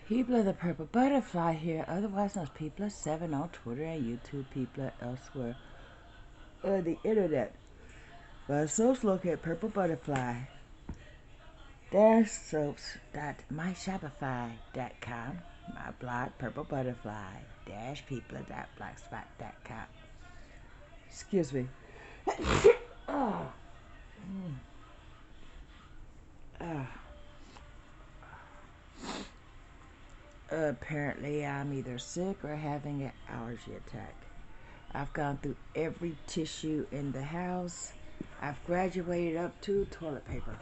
People of the Purple Butterfly here, otherwise known as People 7 on Twitter and YouTube, People elsewhere on the internet. My soaps located Purple Butterfly soaps.myshopify.com. My blog Purple Butterfly people.blogspot.com. Excuse me. Oh. Apparently, I'm either sick or having an allergy attack. I've gone through every tissue in the house. I've graduated up to toilet paper.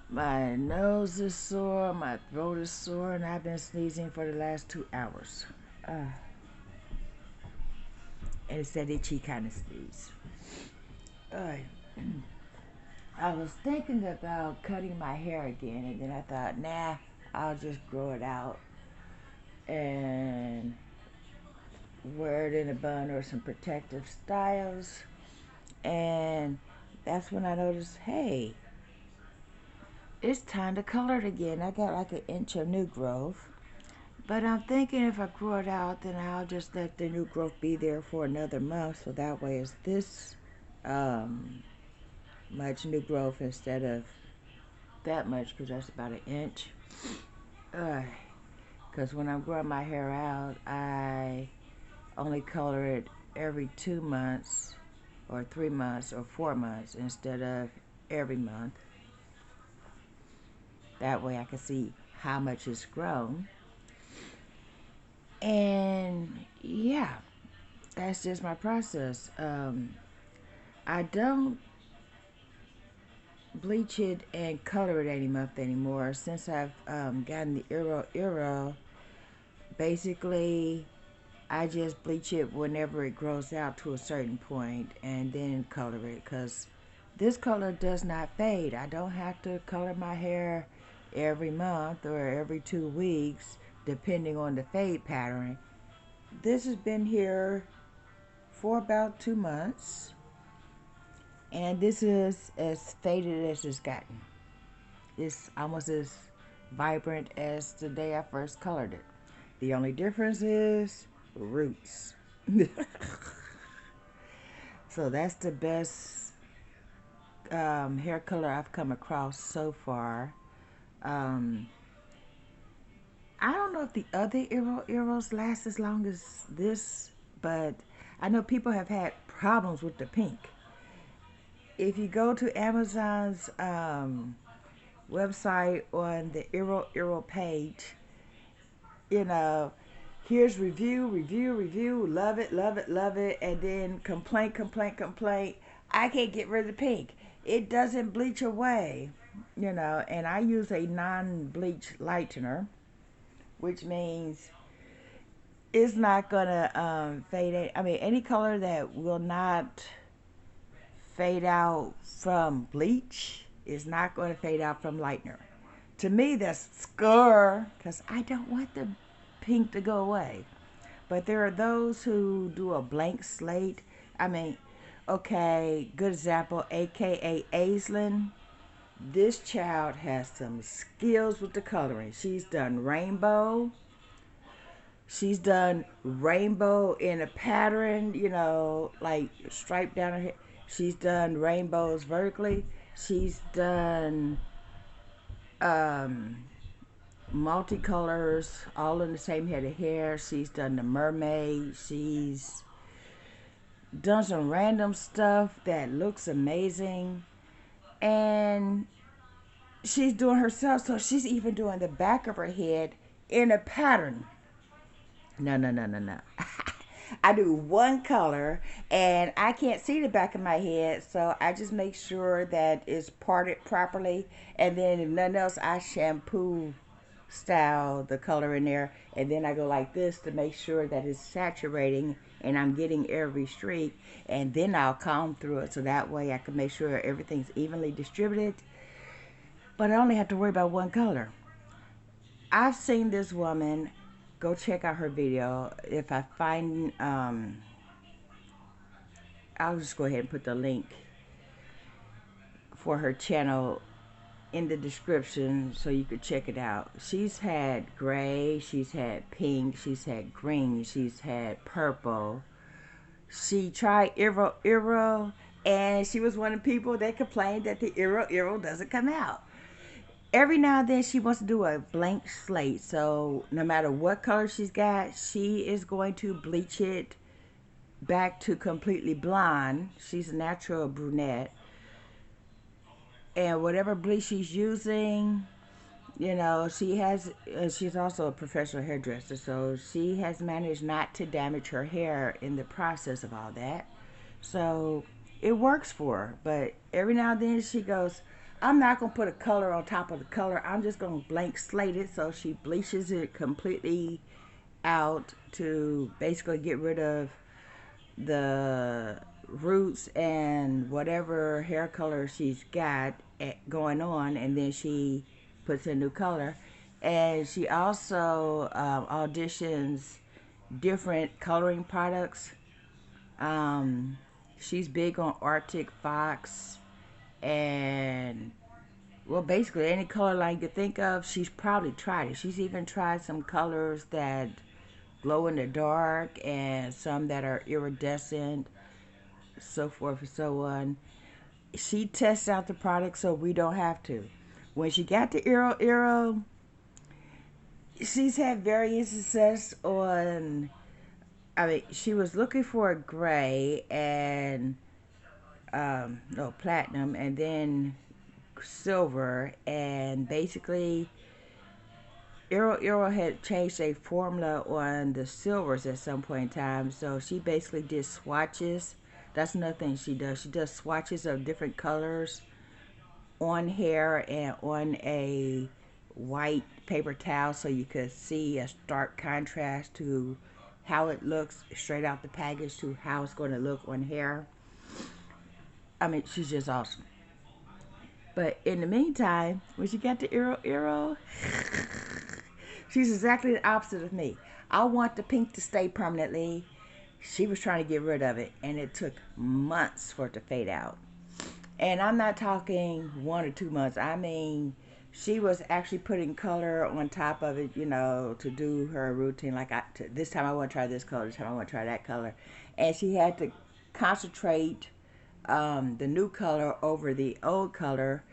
My nose is sore, my throat is sore, and I've been sneezing for the last 2 hours. And it's that itchy kind of sneeze. I was thinking about cutting my hair again, and then I thought, nah, I'll just grow it out and wear it in a bun or some protective styles. And that's when I noticed, hey, it's time to color it again. I got like an inch of new growth. But I'm thinking if I grow it out, then I'll just let the new growth be there for another month. So that way it's this much new growth instead of that much, because that's about an inch. Because when I'm growing my hair out, I only color it every 2 months or 3 months or 4 months instead of every month. That way I can see how much it's grown. And yeah, that's just my process. I don't bleach it and color it any month anymore. Since I've gotten the Eero, basically I just bleach it whenever it grows out to a certain point and then color it, because this color does not fade. I don't have to color my hair every month or every 2 weeks depending on the fade pattern. This has been here for about 2 months, and this is as faded as it's gotten. It's almost as vibrant as the day I first colored it. The only difference is roots. So that's the best hair color I've come across so far. I don't know if the other Eros last as long as this, but I know people have had problems with the pink. If you go to Amazon's website on the Eero page, you know, here's review, love it, and then complaint. I can't get rid of the pink. It doesn't bleach away, you know, and I use a non-bleach lightener, which means it's not gonna fade. I mean, any color that will not fade out from bleach is not going to fade out from lightener. To me, that's score, because I don't want the pink to go away. But there are those who do a blank slate. I mean, okay, good example, AKA Aislin. This child has some skills with the coloring. She's done rainbow. She's done rainbow in a pattern, you know, like striped down her head. She's done rainbows vertically. She's done multicolors all in the same head of hair. She's done the mermaid. She's done some random stuff that looks amazing. And she's doing herself, so she's even doing the back of her head in a pattern. No. I do one color and I can't see the back of my head, so I just make sure that it's parted properly, and then if nothing else, I shampoo style the color in there, and then I go like this to make sure that it's saturating and I'm getting every streak, and then I'll comb through it so that way I can make sure everything's evenly distributed. But I only have to worry about one color. I've seen this woman, go check out her video. If I find, I'll just go ahead and put the link for her channel in the description so you could check it out. She's had gray, she's had pink, she's had green, she's had purple. She tried Eero, and she was one of the people that complained that the Eero doesn't come out. Every now and then she wants to do a blank slate, so no matter what color she's got, she is going to bleach it back to completely blonde. She's a natural brunette, and whatever bleach she's using, you know, she's also a professional hairdresser, so she has managed not to damage her hair in the process of all that. So it works for her. But every now and then she goes, I'm not going to put a color on top of the color. I'm just going to blank slate it. So she bleaches it completely out to basically get rid of the roots and whatever hair color she's got going on, and then she puts a new color. And she also auditions different coloring products. She's big on Arctic Fox, and well, basically any color line you could think of, she's probably tried it. She's even tried some colors that glow in the dark and some that are iridescent, so forth and so on. She tests out the product so we don't have to. When she got the Eero, she's had various success on, I mean, she was looking for a gray and no, platinum, and then silver, and basically Eero had changed a formula on the silvers at some point in time, so she basically did swatches. That's another thing she does. She does swatches of different colors on hair and on a white paper towel, so you could see a stark contrast to how it looks straight out the package to how it's going to look on hair. I mean, she's just awesome. But in the meantime, when she got the Eero, she's exactly the opposite of me. I want the pink to stay permanently. She was trying to get rid of it, and it took months for it to fade out. And I'm not talking 1 or 2 months. I mean, she was actually putting color on top of it, you know, to do her routine. Like, this time I want to try this color, this time I want to try that color. And she had to concentrate the new color over the old color,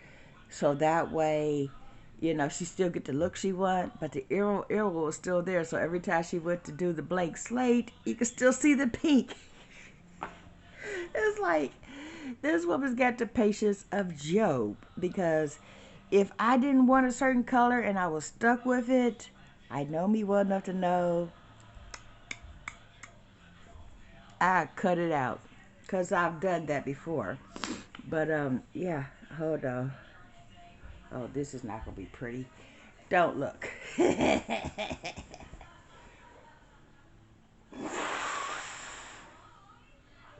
so that way, you know, she still get the look she want, but the Eero was still there. So every time she went to do the blank slate, you could still see the pink. It's like, this woman's got the patience of Job, because if I didn't want a certain color and I was stuck with it, I know me well enough to know I cut it out, because I've done that before. But yeah, hold on. Oh, this is not gonna be pretty. Don't look.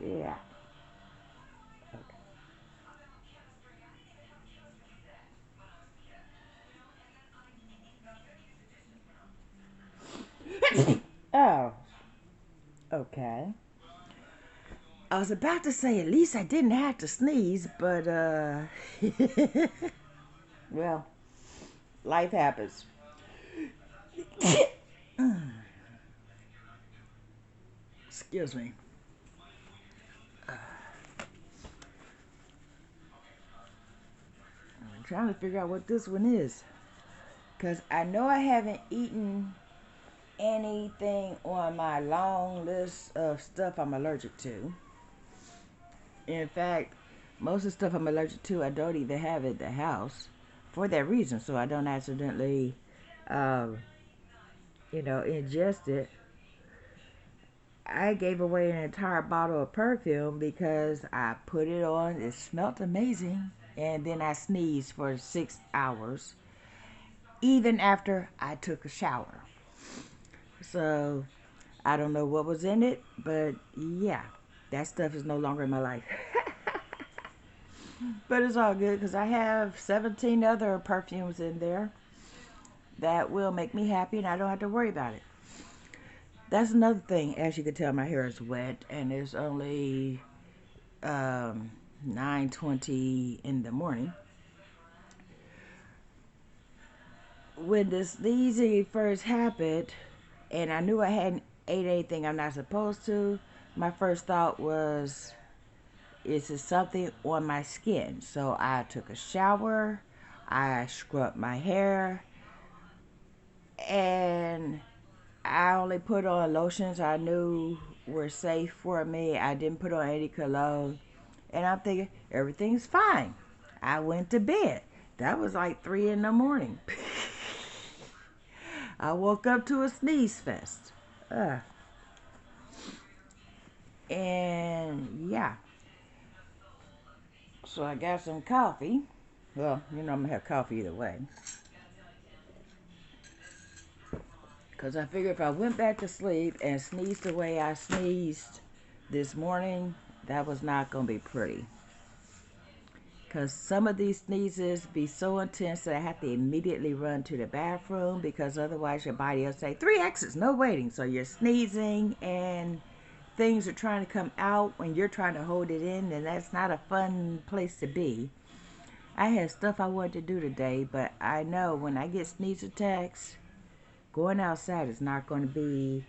Yeah. Okay. Oh, okay. I was about to say at least I didn't have to sneeze, but well, life happens. Excuse me. I'm trying to figure out what this one is, because I know I haven't eaten anything on my long list of stuff I'm allergic to. In fact, most of the stuff I'm allergic to, I don't even have at the house for that reason, so I don't accidentally, um, ingest it. I gave away an entire bottle of perfume because I put it on, it smelled amazing, and then I sneezed for 6 hours, even after I took a shower. So, I don't know what was in it, but yeah, that stuff is no longer in my life. But it's all good because I have 17 other perfumes in there that will make me happy and I don't have to worry about it. That's another thing. As you can tell, my hair is wet and it's only 9:20 in the morning. when the sneezing first happened, and I knew I hadn't ate anything I'm not supposed to, my first thought was, is it something on my skin? So I took a shower, I scrubbed my hair, and I only put on lotions I knew were safe for me. I didn't put on any cologne. And I'm thinking, everything's fine. I went to bed. That was like 3 in the morning. I woke up to a sneeze fest. And yeah. So I got some coffee. Well, you know I'm going to have coffee either way. Because I figured if I went back to sleep and sneezed the way I sneezed this morning, that was not going to be pretty. Because some of these sneezes be so intense that I have to immediately run to the bathroom, because otherwise your body will say, 3 exits, no waiting. So you're sneezing and things are trying to come out when you're trying to hold it in, and that's not a fun place to be. I had stuff I wanted to do today, but I know when I get sneeze attacks, going outside is not going to be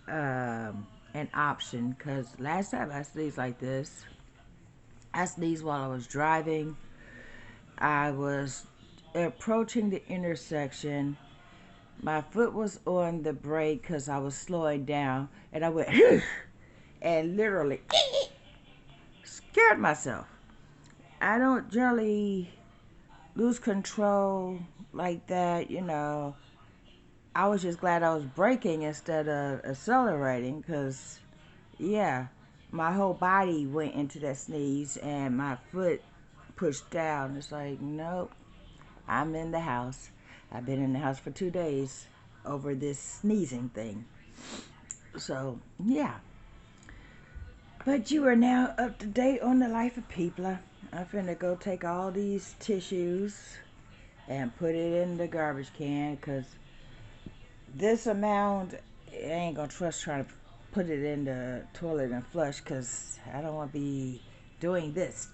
an option, because last time I sneezed like this, I sneezed while I was driving. I was approaching the intersection. My foot was on the brake because I was slowing down, and I went and literally scared myself. I don't generally lose control like that, you know. I was just glad I was braking instead of accelerating, because, yeah, my whole body went into that sneeze and my foot pushed down. It's like, nope, I'm in the house. I've been in the house for 2 days over this sneezing thing. So, yeah. But you are now up to date on the life of people. I'm finna go take all these tissues and put it in the garbage can, because this amount, I ain't gonna trust trying to put it in the toilet and flush, because I don't want to be doing this.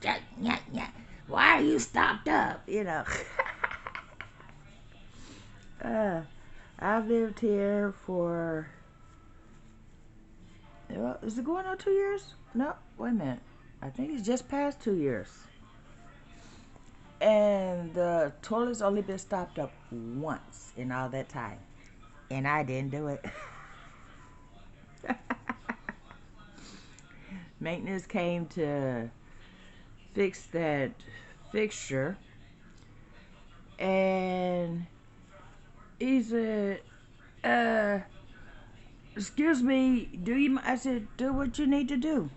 Why are you stopped up? You know. I've lived here for, is it going on 2 years? No, wait a minute. I think it's just past 2 years. And the toilet's only been stopped up once in all that time. And I didn't do it. Maintenance came to fix that fixture. And he said, excuse me, do you, I said, do what you need to do.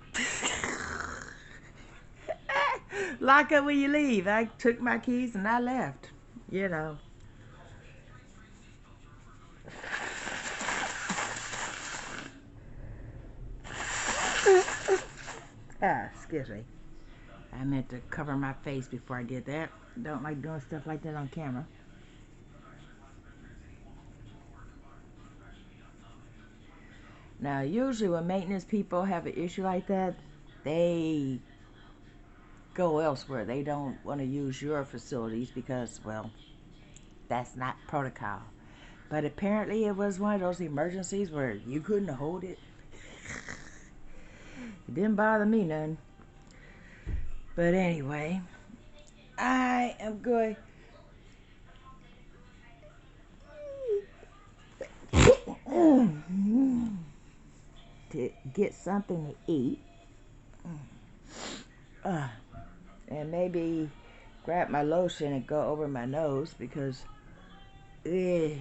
Lock up when you leave. I took my keys and I left, you know. Excuse me. I meant to cover my face before I did that. Don't like doing stuff like that on camera. Now, usually when maintenance people have an issue like that, they go elsewhere. They don't want to use your facilities because, well, that's not protocol. But apparently it was one of those emergencies where you couldn't hold it. It didn't bother me none. But anyway, I am going to get something to eat. And maybe grab my lotion and go over my nose, because if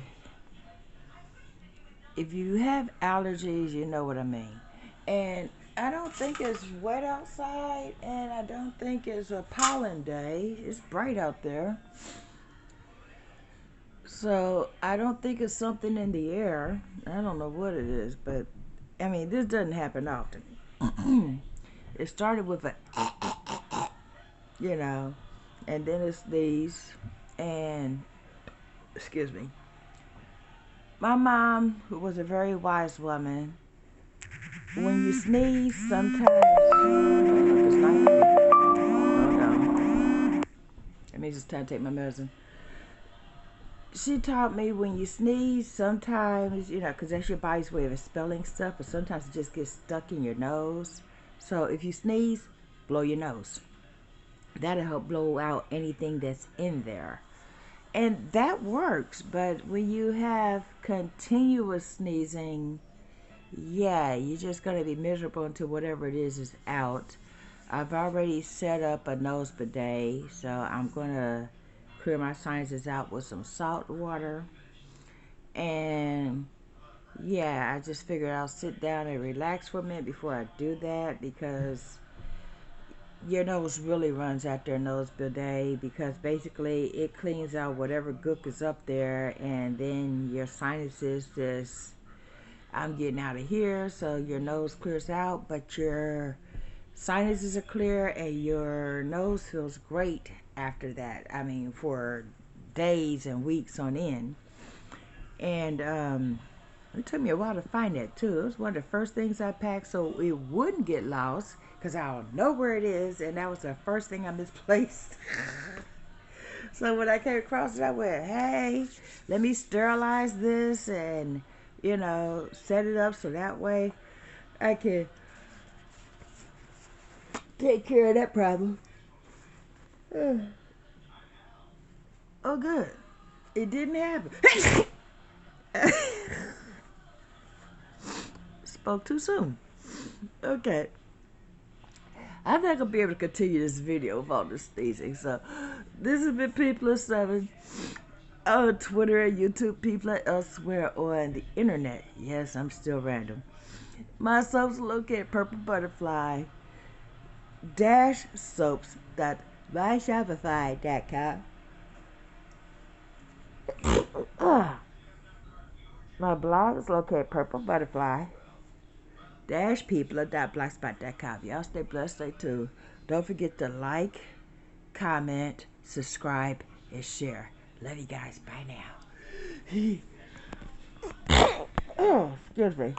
you have allergies, you know what I mean. And I don't think it's wet outside, and I don't think it's a pollen day. It's bright out there. So I don't think it's something in the air. I don't know what it is, but I mean, this doesn't happen often. It started with a, you know, and then it's these, and, excuse me. My mom, who was a very wise woman, when you sneeze, sometimes, it's not here. Hold on. It means it's time to take my medicine. she taught me when you sneeze, sometimes, you know, because that's your body's way of expelling stuff, but sometimes it just gets stuck in your nose. So if you sneeze, blow your nose. That'll help blow out anything that's in there. And that works, but when you have continuous sneezing, yeah, you're just going to be miserable until whatever it is out. I've already set up a nose bidet, so I'm going to clear my sinuses out with some salt water. And yeah, I just figured I'll sit down and relax for a minute before I do that, because your nose really runs after a nose bidet, because basically it cleans out whatever gook is up there, and then your sinuses just, I'm getting out of here, so your nose clears out, but your sinuses are clear and your nose feels great after that. I mean, for days and weeks on end. And it took me a while to find that too. It was one of the first things I packed so it wouldn't get lost, because I don't know where it is, and that was the first thing I misplaced. So when I came across it, I went, hey, let me sterilize this and, you know, set it up so that way I can take care of that problem. Oh, good. It didn't happen. Spoke too soon. Okay. I think I'll be able to continue this video with all this sneezing. So, this has been People7 on Twitter and YouTube, people and elsewhere on the internet. Yes, I'm still random. My soaps are located at PurpleButterfly-Soaps.myshopify.com. My blog is located at PurpleButterfly-People.blogspot.com. Y'all stay blessed, stay tuned. Don't forget to like, comment, subscribe, and share. Love you guys. Bye now. Oh, excuse me.